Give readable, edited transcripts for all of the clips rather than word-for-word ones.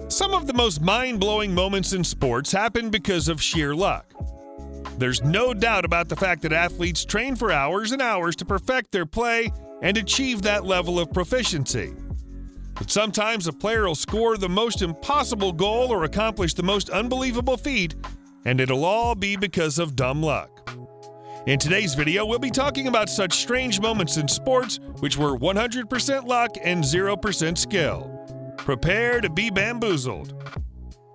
Some of the most mind-blowing moments in sports happen because of sheer luck. There's no doubt about the fact that athletes train for hours and hours to perfect their play and achieve that level of proficiency. But sometimes a player will score the most impossible goal or accomplish the most unbelievable feat, and it'll all be because of dumb luck. In today's video, we'll be talking about such strange moments in sports which were 100% luck and 0% skill. Prepare to be bamboozled.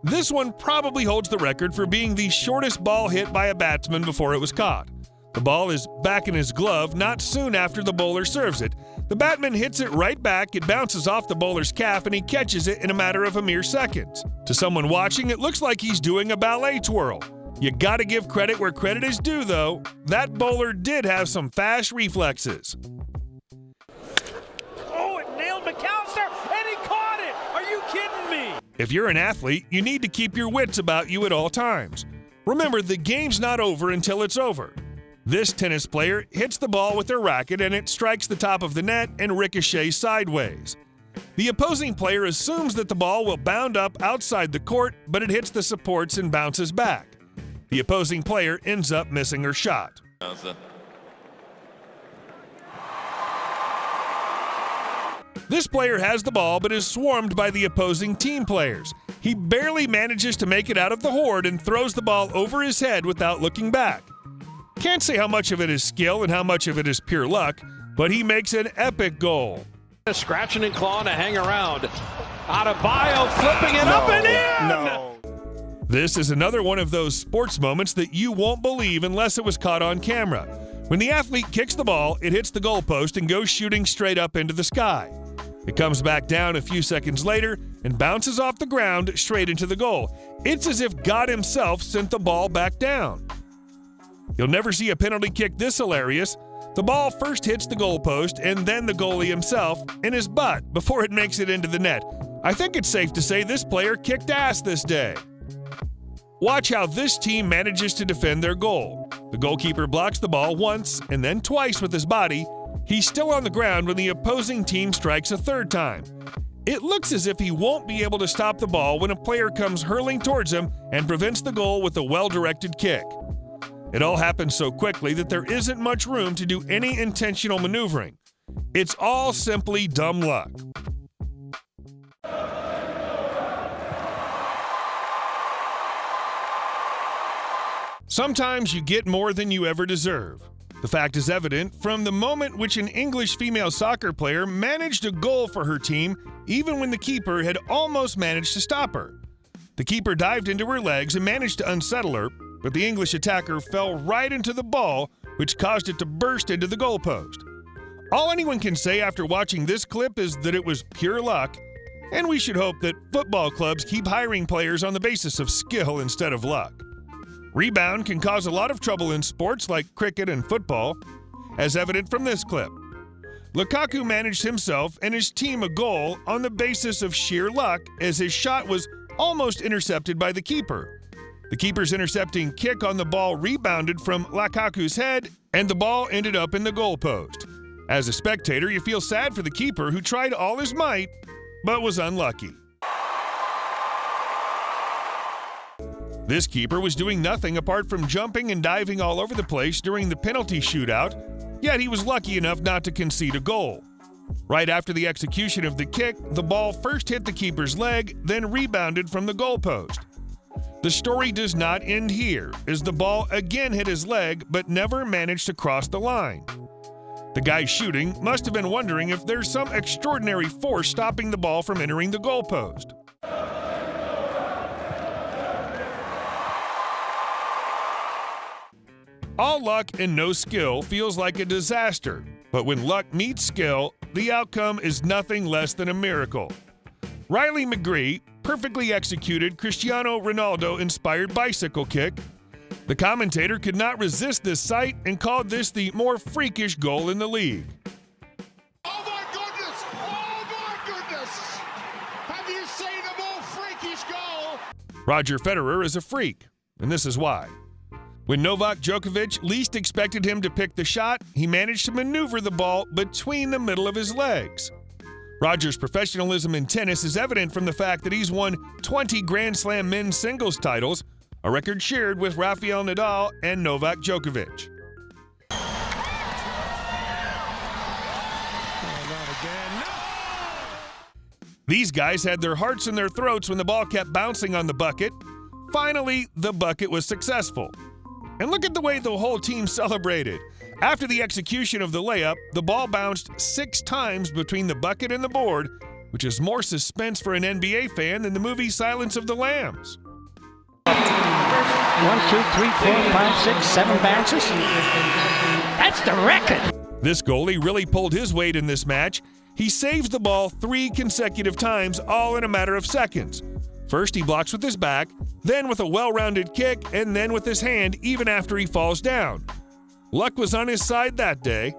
This one probably holds the record for being the shortest ball hit by a batsman before it was caught. The ball is back in his glove not soon after the bowler serves it. The batsman hits it right back, it bounces off the bowler's calf, and he catches it in a matter of a mere seconds. To someone watching, it looks like he's doing a ballet twirl. You gotta give credit where credit is due, though. That bowler did have some fast reflexes. Oh, it nailed McAllister, and he caught it! Are you kidding me? If you're an athlete, you need to keep your wits about you at all times. Remember, the game's not over until it's over. This tennis player hits the ball with their racket and it strikes the top of the net and ricochets sideways. The opposing player assumes that the ball will bound up outside the court, but it hits the supports and bounces back. The opposing player ends up missing her shot. This player has the ball but is swarmed by the opposing team players. He barely manages to make it out of the horde and throws the ball over his head without looking back. Can't say how much of it is skill and how much of it is pure luck, but he makes an epic goal. Scratching and clawing to hang around. Adebayo flipping it up and in! No. This is another one of those sports moments that you won't believe unless it was caught on camera. When the athlete kicks the ball, it hits the goalpost and goes shooting straight up into the sky. It comes back down a few seconds later and bounces off the ground straight into the goal. It's as if God himself sent the ball back down. You'll never see a penalty kick this hilarious. The ball first hits the goalpost and then the goalie himself in his butt before it makes it into the net. I think it's safe to say this player kicked ass this day. Watch how this team manages to defend their goal. The goalkeeper blocks the ball once and then twice with his body. He's still on the ground when the opposing team strikes a third time. It looks as if he won't be able to stop the ball when a player comes hurling towards him and prevents the goal with a well-directed kick. It all happens so quickly that there isn't much room to do any intentional maneuvering. It's all simply dumb luck. Sometimes you get more than you ever deserve. The fact is evident from the moment which an English female soccer player managed a goal for her team even when the keeper had almost managed to stop her. The keeper dived into her legs and managed to unsettle her, but the English attacker fell right into the ball, which caused it to burst into the goalpost. All anyone can say after watching this clip is that it was pure luck, and we should hope that football clubs keep hiring players on the basis of skill instead of luck. Rebound can cause a lot of trouble in sports like cricket and football, as evident from this clip. Lukaku managed himself and his team a goal on the basis of sheer luck as his shot was almost intercepted by the keeper. The keeper's intercepting kick on the ball rebounded from Lukaku's head, and the ball ended up in the goalpost. As a spectator, you feel sad for the keeper who tried all his might, but was unlucky. This keeper was doing nothing apart from jumping and diving all over the place during the penalty shootout, yet he was lucky enough not to concede a goal. Right after the execution of the kick, the ball first hit the keeper's leg, then rebounded from the goalpost. The story does not end here, as the ball again hit his leg but never managed to cross the line. The guy shooting must have been wondering if there's some extraordinary force stopping the ball from entering the goalpost. All luck and no skill feels like a disaster, but when luck meets skill, the outcome is nothing less than a miracle. Riley McGree perfectly executed Cristiano Ronaldo-inspired bicycle kick. The commentator could not resist this sight and called this the more freakish goal in the league. Oh my goodness! Oh my goodness! Have you seen a more freakish goal? Roger Federer is a freak, and this is why. When Novak Djokovic least expected him to pick the shot, he managed to maneuver the ball between the middle of his legs. Roger's professionalism in tennis is evident from the fact that he's won 20 Grand Slam men's singles titles, a record shared with Rafael Nadal and Novak Djokovic. These guys had their hearts in their throats when the ball kept bouncing on the bucket. Finally, the bucket was successful. And look at the way the whole team celebrated. After the execution of the layup, the ball bounced 6 times between the bucket and the board, which is more suspense for an NBA fan than the movie Silence of the Lambs. 1, 2, 3, 4, 5, 6, 7 bounces. That's the record. This goalie really pulled his weight in this match. He saves the ball 3 consecutive times, all in a matter of seconds. First, he blocks with his back, then with a well-rounded kick, and then with his hand even after he falls down. Luck was on his side that day.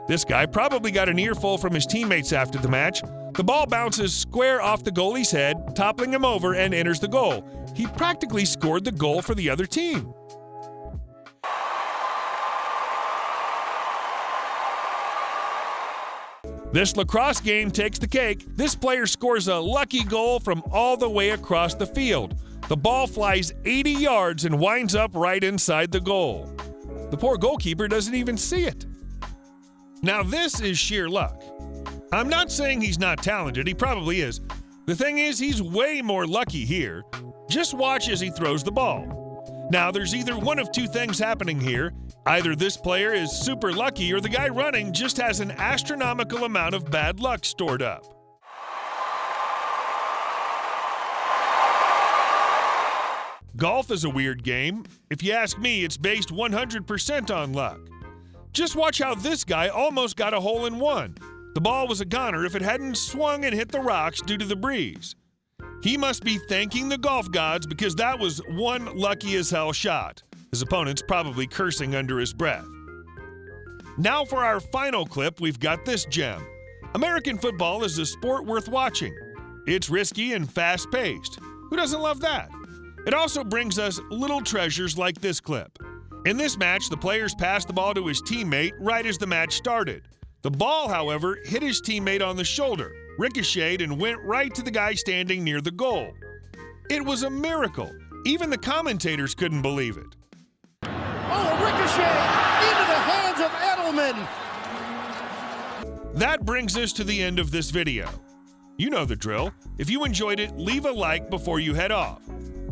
This guy probably got an earful from his teammates after the match. The ball bounces square off the goalie's head, toppling him over, and enters the goal. He practically scored the goal for the other team. This lacrosse game takes the cake. This player scores a lucky goal from all the way across the field. The ball flies 80 yards and winds up right inside the goal. The poor goalkeeper doesn't even see it. Now this is sheer luck. I'm not saying he's not talented, he probably is. The thing is, he's way more lucky here. Just watch as he throws the ball. Now there's either one of 2 things happening here. Either this player is super lucky or the guy running just has an astronomical amount of bad luck stored up. Golf is a weird game. If you ask me, it's based 100% on luck. Just watch how this guy almost got a hole-in-one. The ball was a goner if it hadn't swung and hit the rocks due to the breeze. He must be thanking the golf gods because that was one lucky-as-hell shot. His opponent's probably cursing under his breath. Now for our final clip, we've got this gem. American football is a sport worth watching. It's risky and fast-paced. Who doesn't love that? It also brings us little treasures like this clip. In this match, the players passed the ball to his teammate right as the match started. The ball, however, hit his teammate on the shoulder, ricocheted, and went right to the guy standing near the goal. It was a miracle. Even the commentators couldn't believe it. Oh, ricochet into the hands of Edelman. That brings us to the end of this video. You know the drill. If you enjoyed it, leave a like before you head off.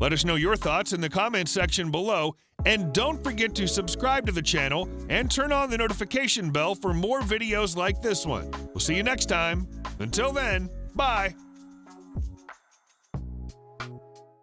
Let us know your thoughts in the comments section below, and don't forget to subscribe to the channel and turn on the notification bell for more videos like this one. We'll see you next time. Until then, bye.